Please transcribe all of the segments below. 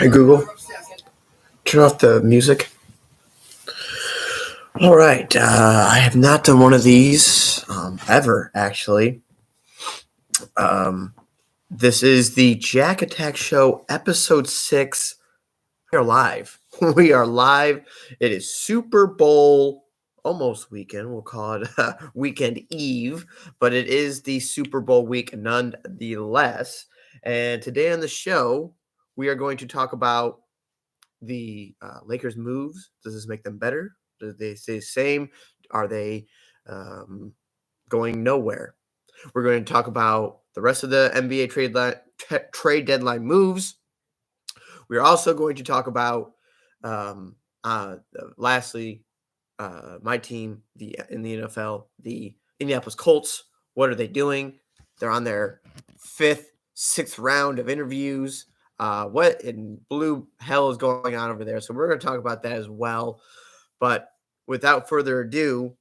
Hey Google, turn off the music. All right, I have not done one of these ever, actually. Um, this is the Jack Attack Show, episode 6. We are live. We are live. It is Super Bowl almost weekend. We'll call it weekend eve, but it is the Super Bowl week nonetheless. And today on the show, we are going to talk about the Lakers' moves. Does this make them better? Do they stay the same? Are they going nowhere? We're going to talk about the rest of the NBA trade deadline moves. We're also going to talk about, lastly, my team, in the NFL, the Indianapolis Colts. What are they doing? They're on their 5th, 6th round of interviews. What in blue hell is going on over there? So we're going to talk about that as well. But without further ado,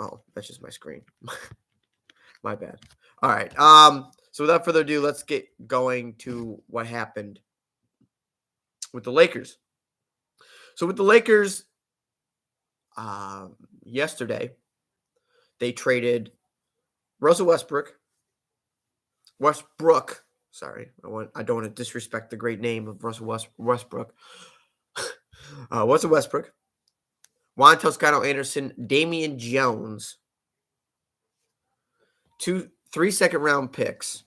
oh, that's just my screen. My bad. All right. So without further ado, let's get going to what happened with the Lakers. So with the Lakers, yesterday, they traded Russell Westbrook. Sorry, I don't want to disrespect the great name of Russell Westbrook. Russell Westbrook, Juan Toscano-Anderson, Damian Jones, 3 second-round picks,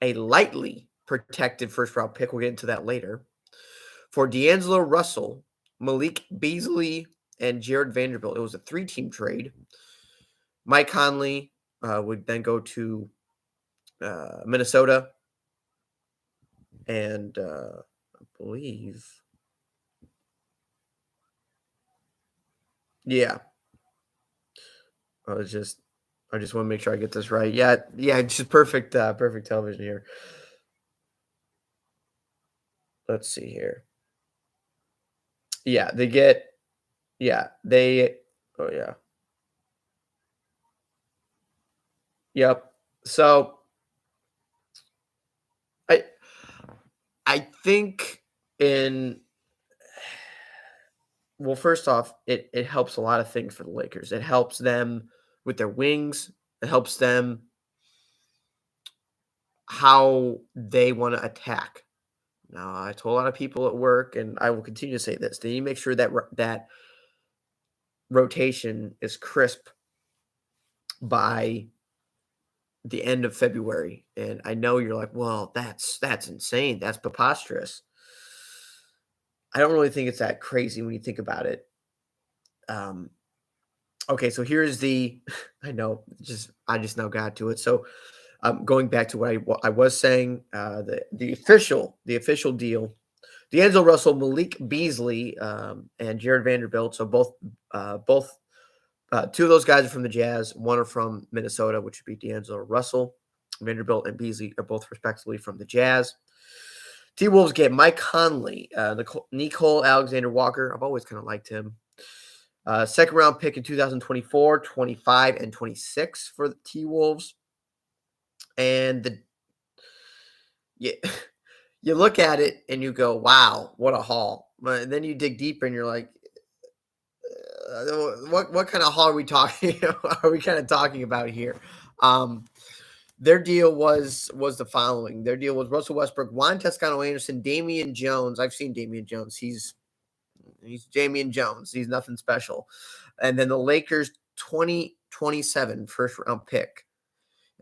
a lightly protected first-round pick. We'll get into that later. For D'Angelo Russell, Malik Beasley, and Jared Vanderbilt. It was a 3-team trade. Mike Conley would then go to Minnesota, and I believe, yeah. I just want to make sure I get this right. Yeah, just perfect television here. Let's see here. Yeah, they get, yeah, they, oh yeah. Yep. So I think well, first off, it helps a lot of things for the Lakers. It helps them with their wings. It helps them how they want to attack. Now, I told a lot of people at work, and I will continue to say this: they need to make sure that rotation is crisp by the end of February. And I know you're like, well, that's insane. That's preposterous. I don't really think it's that crazy when you think about it. Okay, so here's the I know, I just now got to it. So going back to what I was saying, the official deal, D'Angelo Russell, Malik Beasley, and Jared Vanderbilt. So both two of those guys are from the Jazz. One are from Minnesota, which would be D'Angelo Russell. Vanderbilt and Beasley are both respectively from the Jazz. T-Wolves get Mike Conley, Nicole Alexander-Walker. I've always kind of liked him. Second round pick in 2024, 25, and 26 for the T-Wolves. And you look at it and you go, wow, what a haul. But then you dig deeper and you're like, what kind of haul are we talking? Are we kind of talking about here? Their deal was the following. Their deal was Russell Westbrook, Juan Toscano-Anderson, Damian Jones. I've seen Damian Jones. He's Damian Jones. He's nothing special. And then the Lakers 2027 first round pick.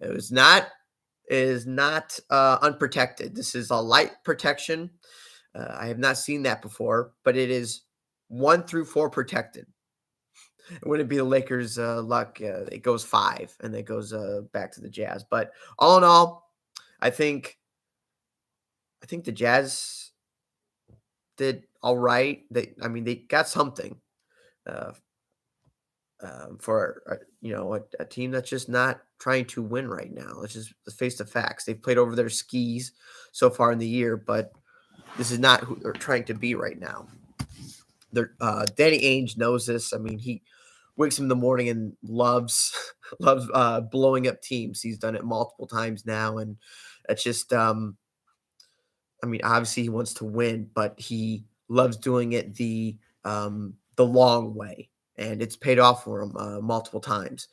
It is not unprotected. This is a light protection. I have not seen that before, but it is 1 through 4 protected. It wouldn't be the Lakers' luck. It goes 5, and it goes back to the Jazz. But all in all, I think the Jazz did all right. They got something for a team that's just not trying to win right now. Let's face the facts. They've played over their skis so far in the year, but this is not who they're trying to be right now. Danny Ainge knows this. I mean, he wakes him in the morning and loves blowing up teams. He's done it multiple times now, and it's just I mean, obviously he wants to win, but he loves doing it the long way, and it's paid off for him multiple times.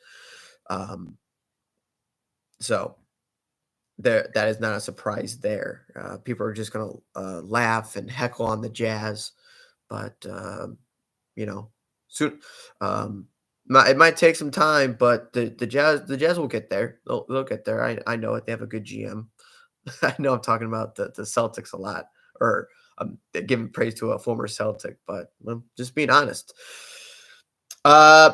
Um, so there, that is not a surprise there. People are just gonna laugh and heckle on the Jazz, but you know, soon. Um, it might take some time, but the Jazz will get there. They'll get there. I know it. They have a good GM. I know I'm talking about the Celtics a lot, or I'm giving praise to a former Celtic, but I'm just being honest. Uh,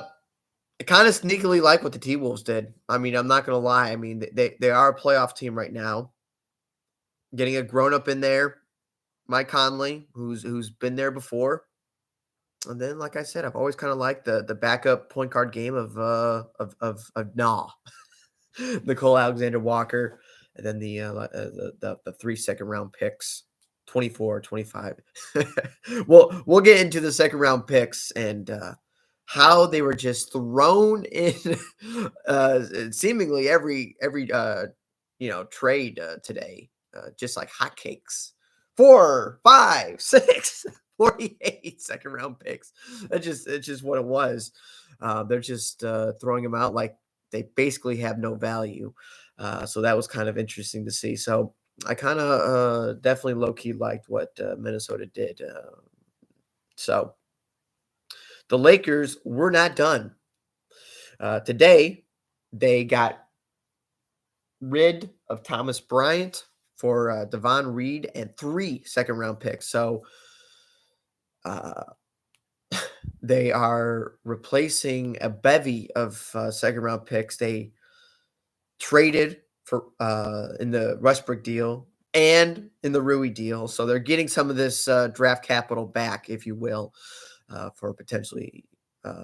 I kind of sneakily like what the T Wolves did. I mean, I'm not gonna lie. I mean, they are a playoff team right now. Getting a grown up in there, Mike Conley, who's been there before. And then, like I said, I've always kind of liked the backup point guard game of Nah, Nicole Alexander Walker, and then the 3 second round picks, 24, 25. We'll get into the second round picks and how they were just thrown in seemingly every trade today, just like hotcakes. 4, 5, 6, 48 second round picks. It's just what it was. They're just throwing them out like they basically have no value. So that was kind of interesting to see. So I kind of definitely low key liked what Minnesota did. So the Lakers were not done. Today, they got rid of Thomas Bryant for Devon Reed and 3 second round picks. So uh, they are replacing a bevy of second round picks. They traded for in the Westbrook deal and in the Rui deal. So they're getting some of this draft capital back, if you will, for potentially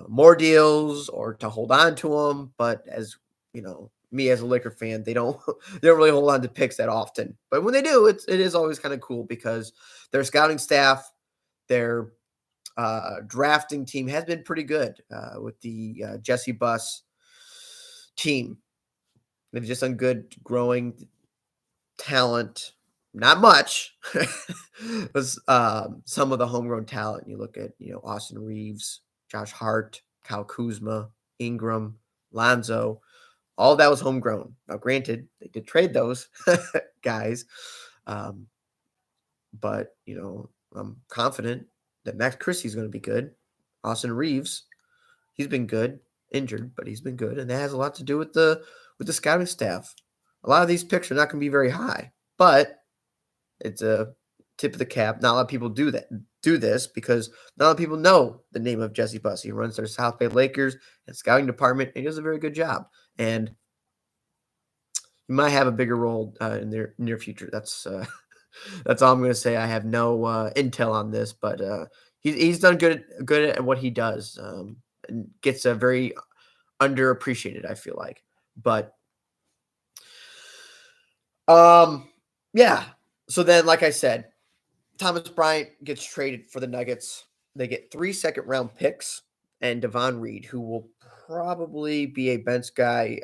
more deals or to hold on to them. But as you know, me as a Laker fan, they don't they don't really hold on to picks that often. But when they do, it is always kind of cool because their scouting staff, their drafting team has been pretty good with the Jesse Buss team. They've just done good growing talent, not much. Was some of the homegrown talent. You look at Austin Reeves, Josh Hart, Kyle Kuzma, Ingram, Lonzo. All that was homegrown. Now, granted, they did trade those guys, um, but I'm confident that Max Christie's going to be good. Austin Reeves, he's been good, injured, but he's been good, and that has a lot to do with the scouting staff. A lot of these picks are not going to be very high, but it's a tip of the cap. Not a lot of people do this because not a lot of people know the name of Jesse Buss. He runs their South Bay Lakers and scouting department, and he does a very good job. And he might have a bigger role in their near future. That's that's all I'm going to say. I have no intel on this, but he's done good at what he does, and gets a very underappreciated, I feel like. But yeah. So then, like I said, Thomas Bryant gets traded for the Nuggets. They get 3 second round picks and Devon Reed, who will probably be a bench guy,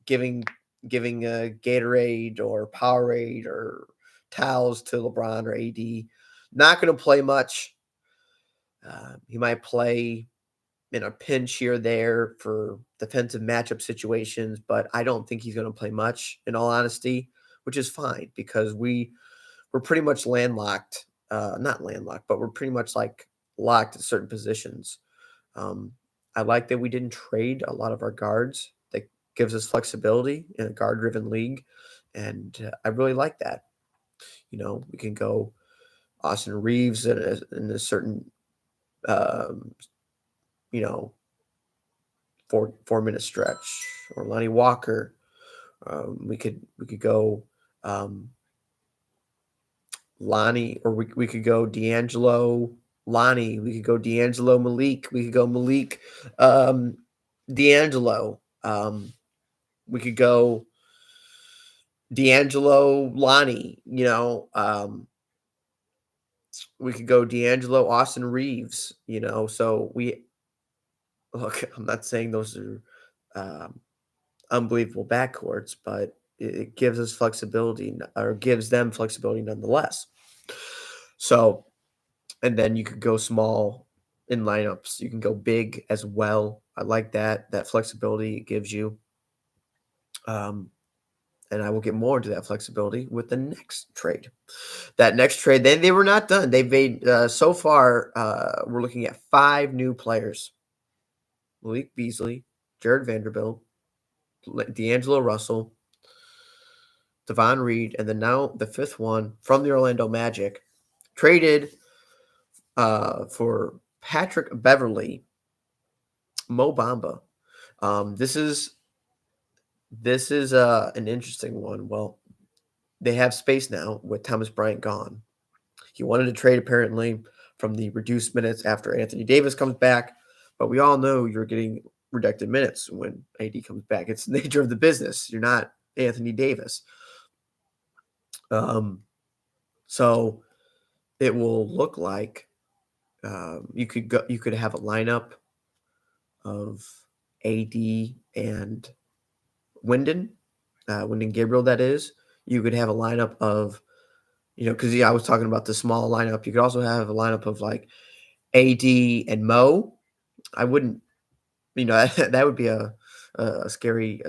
giving a Gatorade or Powerade or towels to LeBron or AD. Not going to play much. He might play in a pinch here or there for defensive matchup situations, but I don't think he's going to play much, in all honesty, which is fine because we're pretty much landlocked. Not landlocked, but we're pretty much like locked at certain positions. Um, I like that we didn't trade a lot of our guards. That gives us flexibility in a guard-driven league, and I really like that. We can go Austin Reeves in a certain, um, you know, 4 minute stretch, or Lonnie Walker. We could go Lonnie, or we could go D'Angelo, Lonnie. We could go D'Angelo Malik. We could go Malik, D'Angelo. We could go D'Angelo Lonnie. We could go D'Angelo Austin Reeves. So we look. I'm not saying those are unbelievable backcourts, but it gives us flexibility, or gives them flexibility nonetheless. So, and then you could go small in lineups. You can go big as well. I like that flexibility it gives you. And I will get more into that flexibility with the next trade. That next trade, they were not done. They've made so far. We're looking at 5 new players: Malik Beasley, Jared Vanderbilt, D'Angelo Russell, Devon Reed, and then now the 5th one from the Orlando Magic, traded for Patrick Beverly, Mo Bamba. This is an interesting one. Well, they have space now with Thomas Bryant gone. He wanted to trade apparently from the reduced minutes after Anthony Davis comes back, but we all know you're getting reducted minutes when AD comes back. It's the nature of the business. You're not Anthony Davis. So it will look like you could have a lineup of AD and Wyndon Gabriel. That is, you could have a lineup of, because I was talking about the small lineup. You could also have a lineup of like AD and Mo. I wouldn't, that would be a scary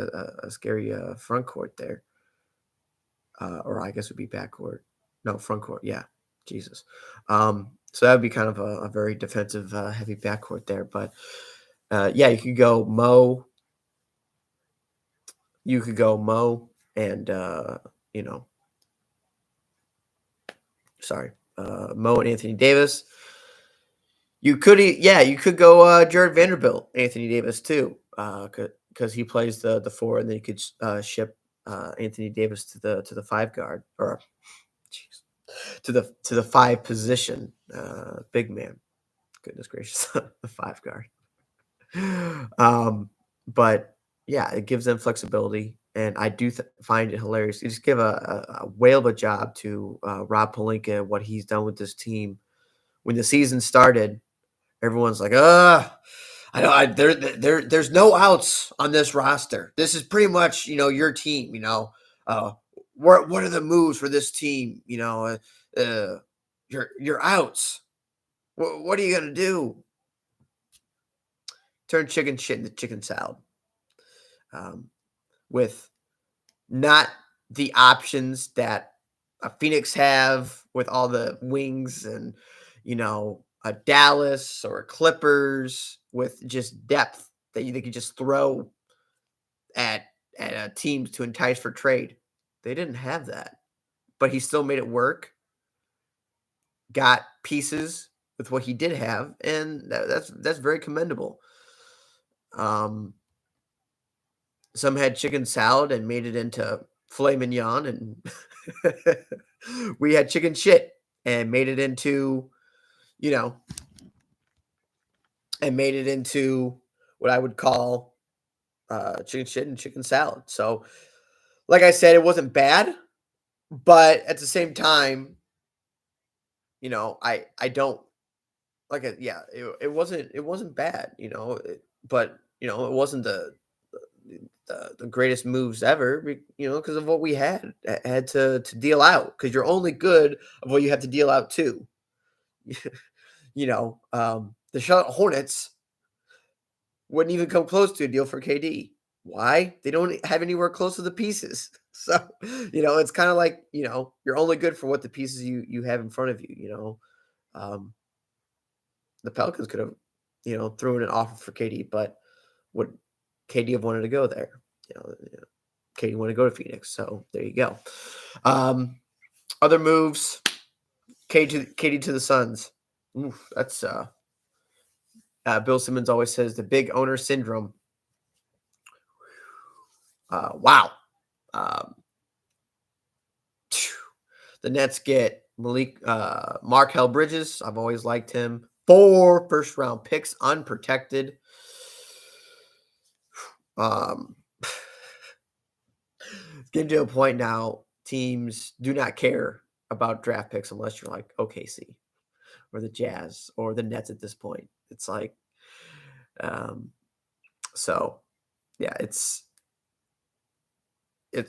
front court there, or I guess it would be backcourt. No, front court. Yeah, Jesus. So that would be kind of a very defensive heavy backcourt there. But yeah, you could go Mo. You could go Mo and Mo and Anthony Davis. You could go Jared Vanderbilt, Anthony Davis too, because he plays the 4, and then you could ship Anthony Davis to the 5 guard, or to the 5 position, big man. Goodness gracious, the 5 guard. But yeah, it gives them flexibility, and I do find it hilarious. You just give a whale of a job to Rob Pelinka, what he's done with this team. When the season started, everyone's like, there's no outs on this roster. This is pretty much, your team, what are the moves for this team? Your outs. What are you going to do? Turn chicken shit into chicken salad. With not the options that a Phoenix have with all the wings, and, a Dallas or a Clippers with just depth that they could just throw at teams to entice for trade. They didn't have that, but he still made it work. Got pieces with what he did have, and that's very commendable. Some had chicken salad and made it into filet mignon, and we had chicken shit and made it into, what I would call chicken shit and chicken salad. So, like I said, it wasn't bad, but at the same time, I don't like it. Yeah, it wasn't bad, but it wasn't the greatest moves ever, because of what we had to deal out. Because you're only good of what you have to deal out to. The Charlotte Hornets wouldn't even come close to a deal for KD. Why? They don't have anywhere close to the pieces. So, it's kind of like, you're only good for what the pieces you have in front of you. The Pelicans could have, thrown an offer for KD, but would KD have wanted to go there? KD wanted to go to Phoenix. So there you go. Other moves, KD to the Suns. Oof, that's Bill Simmons always says the big owner syndrome. Wow. The Nets get Markel Bridges. I've always liked him. 4 first-round picks, unprotected. It's getting to a point now, teams do not care about draft picks unless you're like OKC or the Jazz or the Nets at this point. It's like, so yeah, it's it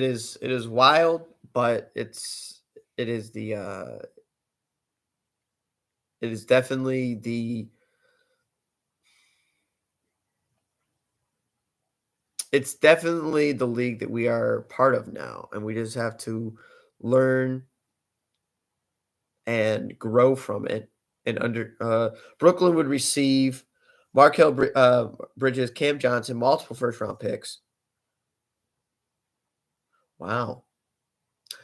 is wild, but it is the it is definitely the it's definitely the league that we are part of now, and we just have to learn and grow from it. And Brooklyn would receive Bridges, Cam Johnson, multiple first round picks. Wow.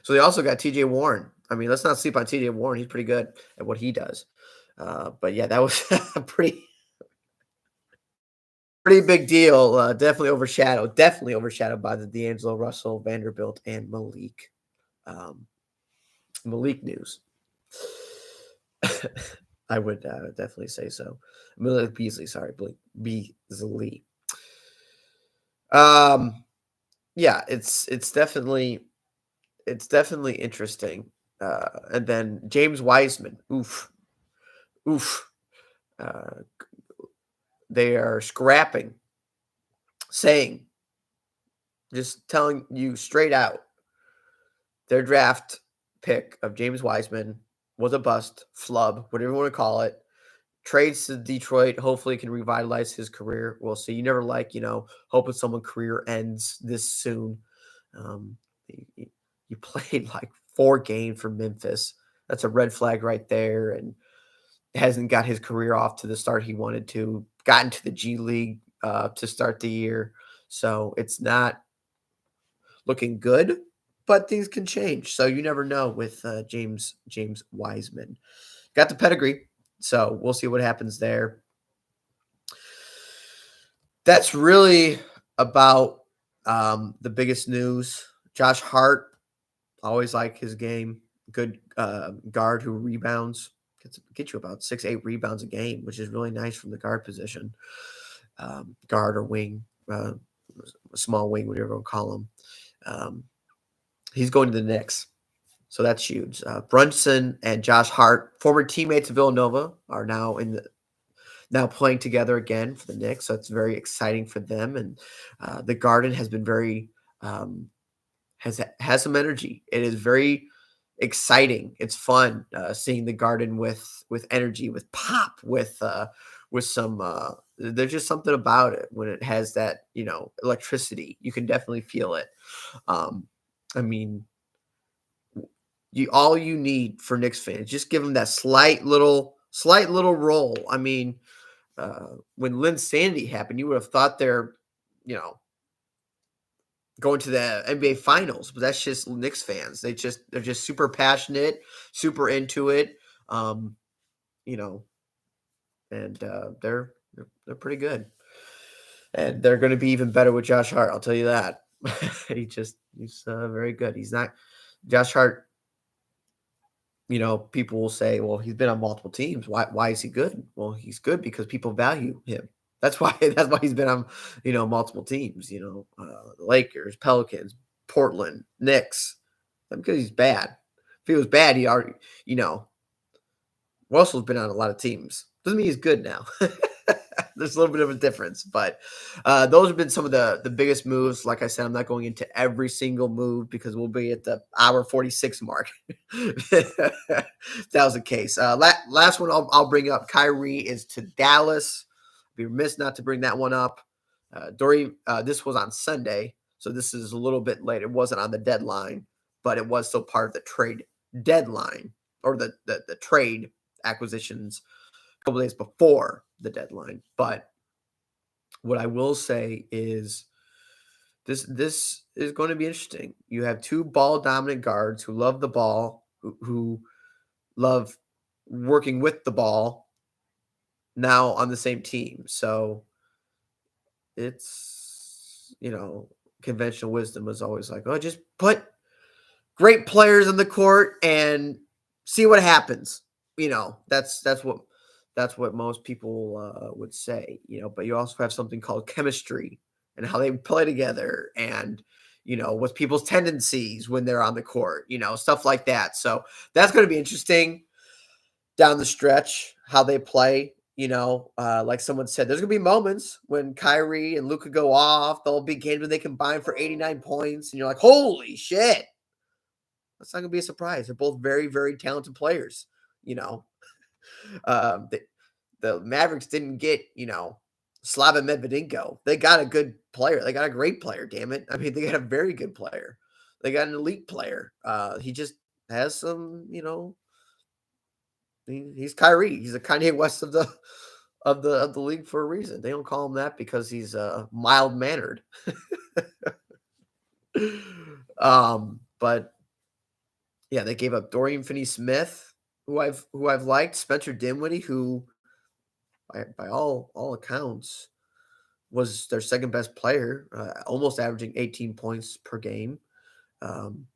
So they also got TJ Warren. I mean, let's not sleep on TJ Warren. He's pretty good at what he does. But yeah, that was a pretty big deal. Definitely overshadowed by the D'Angelo Russell, Vanderbilt, and um, Malik news. I would definitely say so. Malik Beasley, sorry, Beasley. Um, yeah, it's definitely interesting. And then James Wiseman, oof. Uh, they are scrapping, saying, just telling you straight out, their draft pick of James Wiseman was a bust, flub, whatever you want to call it. Trades to Detroit, hopefully can revitalize his career. We'll see. You never hoping someone's career ends this soon. Um, you played like 4 games for Memphis. That's a red flag right there. And hasn't got his career off to the start he wanted to. Got into the G League to start the year. So it's not looking good, but things can change. So you never know with James Wiseman. Got the pedigree, so we'll see what happens there. That's really about the biggest news. Josh Hart, always like his game. Good guard who rebounds. Get you about 6-8 rebounds a game, which is really nice from the guard position. Guard or wing, small wing, whatever you want to call him. He's going to the Knicks. So that's huge. Brunson and Josh Hart, former teammates of Villanova, are now playing together again for the Knicks. So it's very exciting for them. And the Garden has been very has some energy. It is very exciting. It's fun seeing the Garden with energy, with pop, with some. There's just something about it when it has that electricity. You can definitely feel it. I mean, all you need for Knicks fans, just give them that slight little roll. I mean, when Lynn Sandy happened, you would have thought they're, going to the NBA Finals, but that's just Knicks fans. They're just super passionate, super into it, you know, and they're pretty good, and they're going to be even better with Josh Hart. I'll tell you that. He's very good. He's not Josh Hart. People will say, well, he's been on multiple teams. Why is he good? Well, he's good because people value him. That's why he's been on, multiple teams, the Lakers, Pelicans, Portland, Knicks. Not because he's bad. If he was bad, he already, Russell's been on a lot of teams. Doesn't mean he's good now. There's a little bit of a difference, but those have been some of the biggest moves. Like I said, I'm not going into every single move because we'll be at the hour 46 mark. That was the case. Last one I'll bring up. Kyrie is to Dallas. Be remiss not to bring that one up. This was on Sunday, so this is a little bit late. It wasn't on the deadline, but it was still part of the trade deadline or the trade acquisitions a couple days before the deadline. But what I will say is this is going to be interesting. You have two ball dominant guards who love the ball, who love working with the ball, now on the same team. So it's, conventional wisdom is always like, oh, just put great players on the court and see what happens. That's what most people would say, but you also have something called chemistry and how they play together and, with people's tendencies when they're on the court, stuff like that. So that's going to be interesting down the stretch, how they play. like someone said, there's gonna be moments when Kyrie and Luka go off. There'll be games when they combine for 89 points, and you're like, holy shit. That's not gonna be a surprise. They're both very, very talented players. You know, the Mavericks didn't get, Slava Medvedinko. They got a good player. They got a great player. Damn it! I mean, they got a very good player. They got an elite player. He just has some, he's Kyrie. He's a Kanye West of the league for a reason. They don't call him that because he's mild mannered. But yeah, they gave up Dorian Finney-Smith, who I've liked, Spencer Dinwiddie, who by all accounts was their second best player, almost averaging 18 points per game. Um,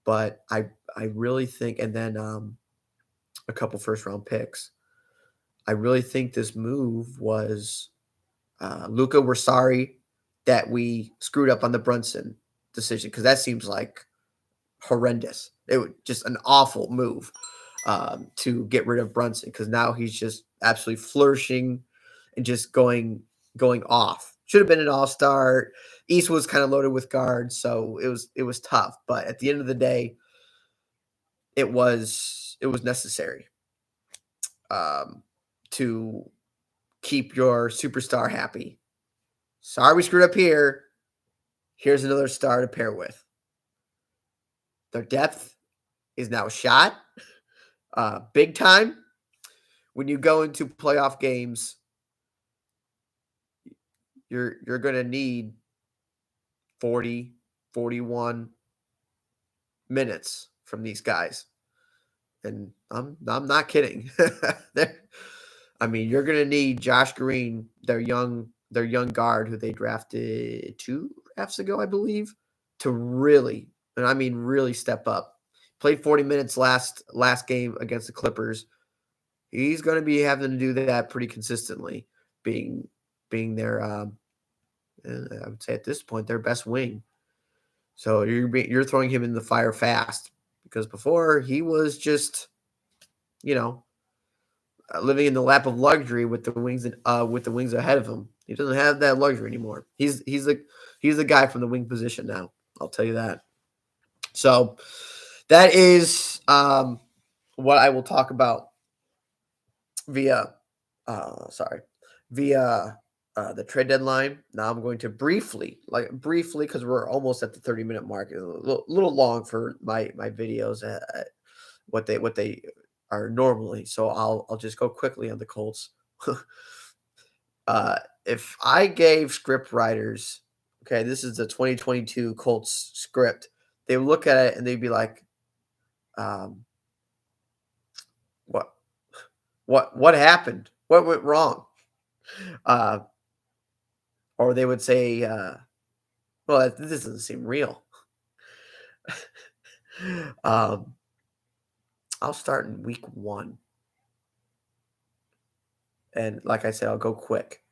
but I really think, and then a couple first round picks. I really think this move was Luca. We're sorry that we screwed up on the Brunson decision because that seems like horrendous. It was just an awful move to get rid of Brunson because now he's just absolutely flourishing and just going off. Should have been an all-star. East was kind of loaded with guards, so it was tough. But at the end of the day, it was necessary to keep your superstar happy. Sorry we screwed up here. Here's another star to pair with. Their depth is now shot big time. When you go into playoff games, you're going to need 40, 41 minutes from these guys. And I'm not kidding. I mean, you're going to need Josh Green, their young guard who they drafted 2 drafts ago, I believe, to really, and I mean really step up. Played 40 minutes last game against the Clippers. He's going to be having to do that pretty consistently, being their I would say at this point their best wing. So you're throwing him in the fire fast because before he was just, living in the lap of luxury with the wings ahead of him. He doesn't have that luxury anymore. He's the guy from the wing position now. I'll tell you that. So that is what I will talk about via the trade deadline. Now I'm going to briefly, because we're almost at the 30-minute mark. It's a little long for my videos. What they are normally. So I'll just go quickly on the Colts. If I gave script writers, okay, this is the 2022 Colts script, they would look at it and they'd be like, what happened? What went wrong? Or they would say, well, this doesn't seem real. I'll start in week 1. And like I said, I'll go quick.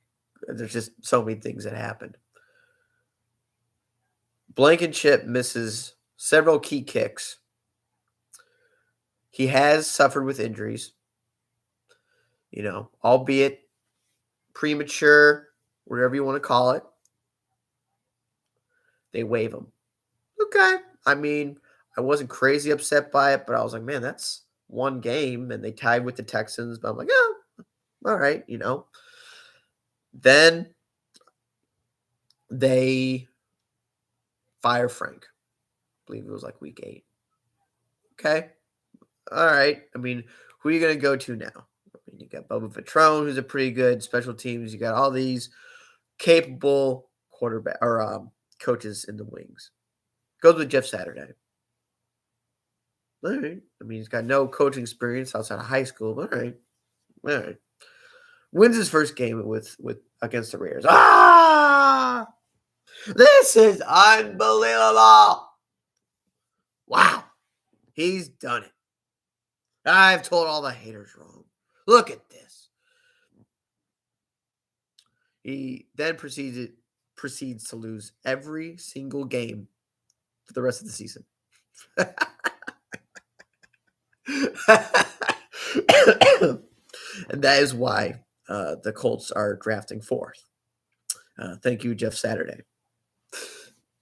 There's just so many things that happened. Blankenship misses several key kicks. He has suffered with injuries, albeit premature, whatever you want to call it. They waive him. Okay. I mean, I wasn't crazy upset by it, but I was like, man, that's one game. And they tied with the Texans. But I'm like, oh, all right, Then they fire Frank. I believe it was like week 8. Okay. All right. I mean, who are you going to go to now? I mean, you got Bubba Vetrone, who's a pretty good special teams. You got all these capable quarterback or coaches in the wings. Goes with Jeff Saturday. All right. I mean, he's got no coaching experience outside of high school. But all right. Wins his first game with against the Raiders. Ah! This is unbelievable. Wow. He's done it. I've told all the haters wrong. Look at this. He then proceeds to lose every single game for the rest of the season. And that is why the Colts are drafting fourth. Thank you, Jeff Saturday.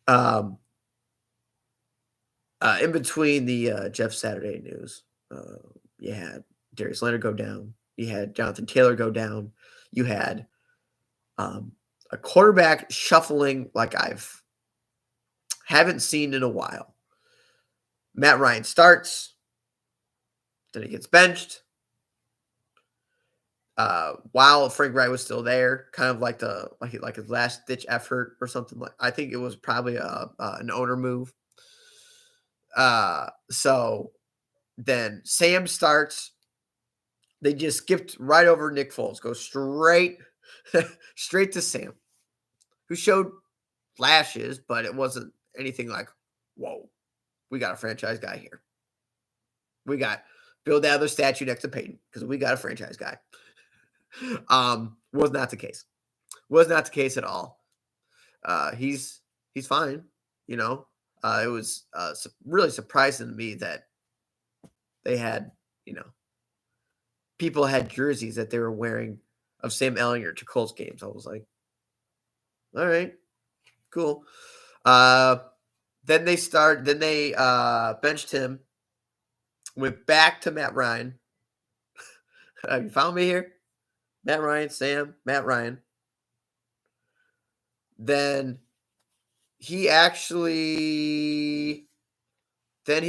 In between the Jeff Saturday news, you had Darius Leonard go down. You had Jonathan Taylor go down. You had a quarterback shuffling like I've haven't seen in a while. Matt Ryan starts, then he gets benched. While Frank Wright was still there, kind of like his last ditch effort or something like. I think it was probably an owner move. So then Sam starts. They just skipped right over Nick Foles, go straight to Sam, who showed flashes, but it wasn't anything like, whoa, we got a franchise guy here. We got Bill Adler statue next to Peyton because we got a franchise guy. Was not the case. Was not the case at all. He's fine. You know, it was really surprising to me that they had, people had jerseys that they were wearing of Sam Ellinger to Colts games. I was like, all right, cool. Then they benched him, went back to Matt Ryan. Have you found me here? Matt Ryan, Sam, Matt Ryan. Then he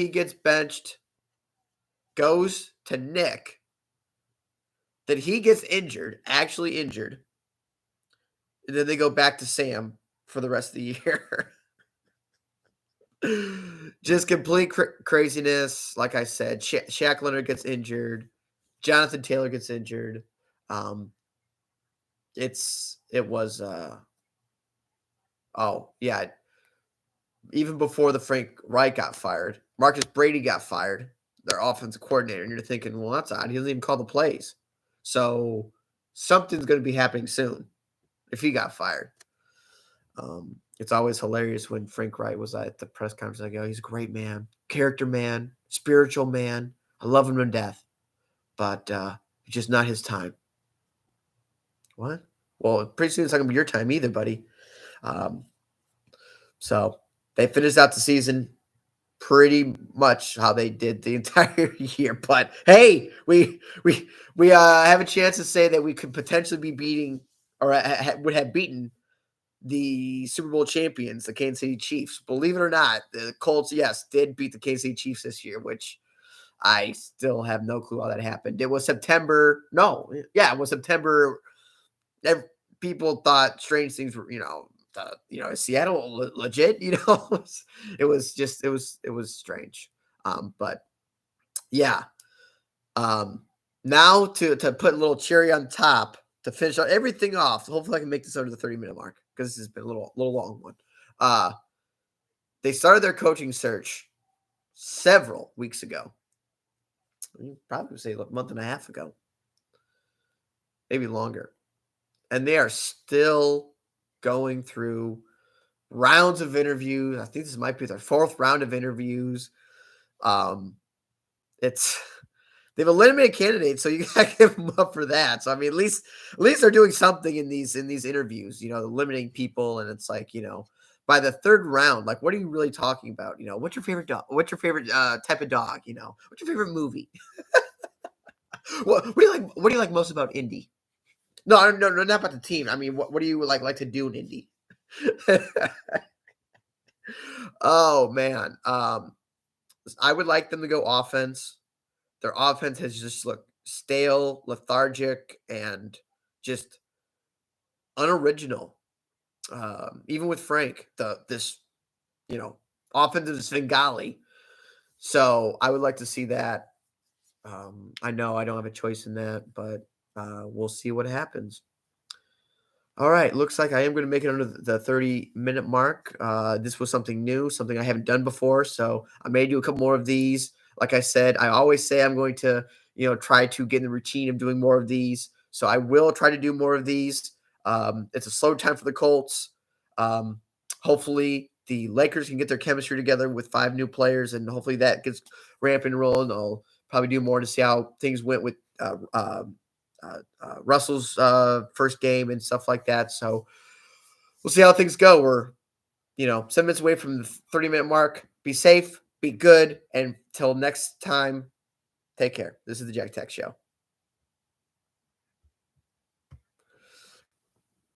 gets benched, goes to Nick. Then he gets actually injured. And then they go back to Sam for the rest of the year. Just complete craziness. Like I said, Shaq Leonard gets injured. Jonathan Taylor gets injured. Even before the Frank Wright got fired, Marcus Brady got fired, their offensive coordinator, and you're thinking, well, that's odd. He doesn't even call the plays. So something's going to be happening soon if he got fired. It's always hilarious when Frank Wright was at the press conference. Like, oh, he's a great man, character man, spiritual man. I love him to death, but it's just not his time. What? Well, pretty soon it's not going to be your time either, buddy. So they finished out the season pretty much how they did the entire year. But hey, we have a chance to say that we could potentially be beating or would have beaten the Super Bowl champions, the Kansas City Chiefs. Believe it or not, the Colts, yes, did beat the Kansas City Chiefs this year, which I still have no clue how that happened. It was September. No, yeah, it was September. People thought strange things were, is Seattle legit? It was strange. But yeah. Now to put a little cherry on top to finish everything off. Hopefully I can make this under the 30-minute mark because this has been a little long one. They started their coaching search several weeks ago. Probably say a month and a half ago. Maybe longer. And they are still going through rounds of interviews. I think this might be their fourth round of interviews. They have eliminated candidates, so you gotta give them up for that. So I mean, at least they're doing something in these interviews. Limiting people, and it's like, by the third round, like, what are you really talking about? What's your favorite dog? What's your favorite type of dog? What's your favorite movie? What do you like? What do you like most about Indy? No, not about the team. I mean, what do you like to do in Indy? Oh man, I would like them to go offense. Their offense has just looked stale, lethargic, and just unoriginal. Even with Frank, this offensive Svengali. So I would like to see that. I know I don't have a choice in that, but we'll see what happens. All right, looks like I am going to make it under the 30-minute mark. This was something new, something I haven't done before, so I may do a couple more of these. Like I said, I always say I'm going to, try to get in the routine of doing more of these. So I will try to do more of these. It's a slow time for the Colts. Hopefully the Lakers can get their chemistry together with 5 new players, and hopefully that gets ramping and rolling. I'll probably do more to see how things went with Russell's first game and stuff like that. So we'll see how things go. We're 7 minutes away from the 30-minute mark. Be safe, be good, and till next time, take care. This is the Jack Tech Show.